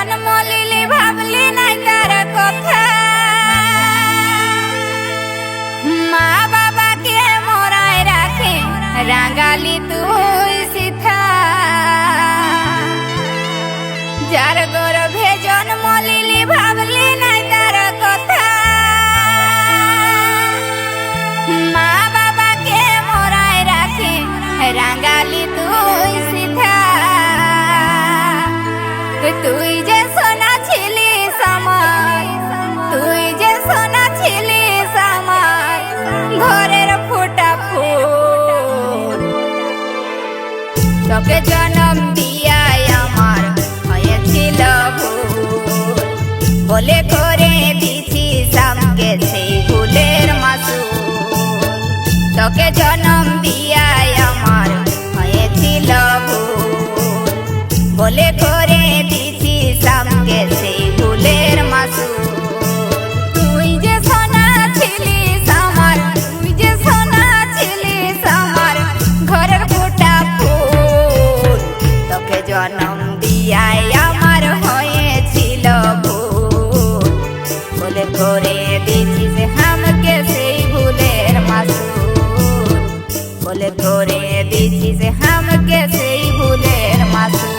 জন্ম লিলি ভাবলি নাই তার কথা। মা বাবাকে মোরায় রাখে রাঙালি তুই সিথা। যার গর্ভে জন্ম লিলি ভাবলি নাই তার কথা। মা বাবাকে মোরায় রাখে রাঙালি তুই সিথা। তুই যে সোনা ছিলিস আমার, তুই যে সোনা ছিলিস আমার ঘরের ফোটা ফুল। তোকে জন্ম দিয়াই আমার হয়েছিল ভুল। বলে করে দিছিস আমাকে সেই ভুলের মাসুল। তোকে জন্ম দিয়াই আমার হয়েছিল ভুল। বলে করে দিছিস আমাকে সেই ভুলের মাসুল। তুই যে সোনা ছিলিস আমার, তুই যে সোনা ছিলিস আমার ঘরের ফোটা ফুল। তোকে জন্ম দিয়াই আমার হয়েছিল ভুল। বলে করে দিছিস আমাকে সেই ভুলের মাসুল। বলে করে দিছিস আমাকে সেই ভুলের মাসুল।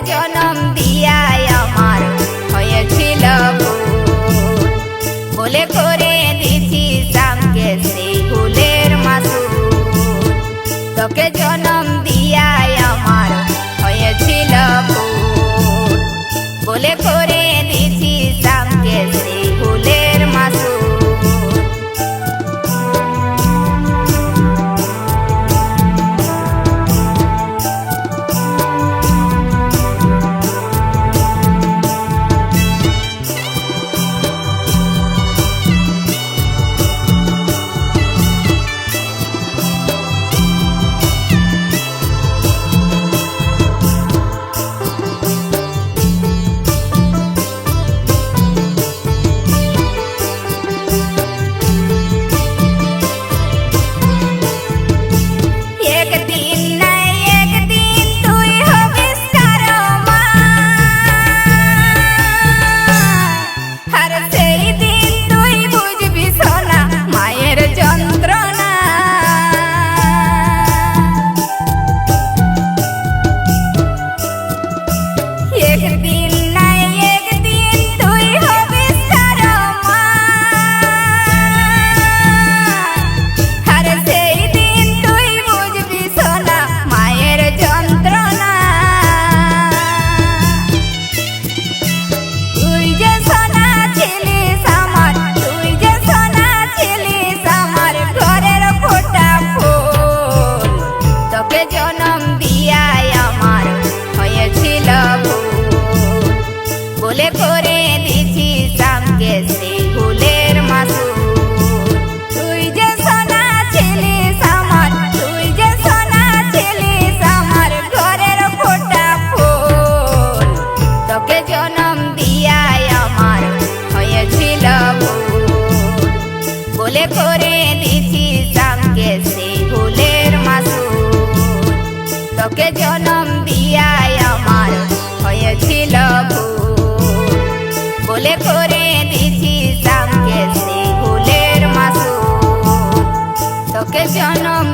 জন্ম দিয়াই আমার হয়েছিল ভুল। বলে করে দিছিস আমাকে সেই ভুলের মাসুল। তোকে জন্ম দিয়াই আমার হয়েছিল ভুল। বলে করে দিছিস আমাকে সেই ভুলের মাসুল। বলে করে দিছিস আমাকে সেই ভুলের মাসুল। তুই যে সোনা ছিলিস আমার, তুই যে সোনা ছিলিস আমার ঘরের ফোটা ফুল। তোকে জন্ম দিয়াই আমার হয়েছিল ভুল। বলে করে দিছিস আমাকে সেই ভুলের মাসুল। তোকে জন্ম দিয়াই তোকে জনম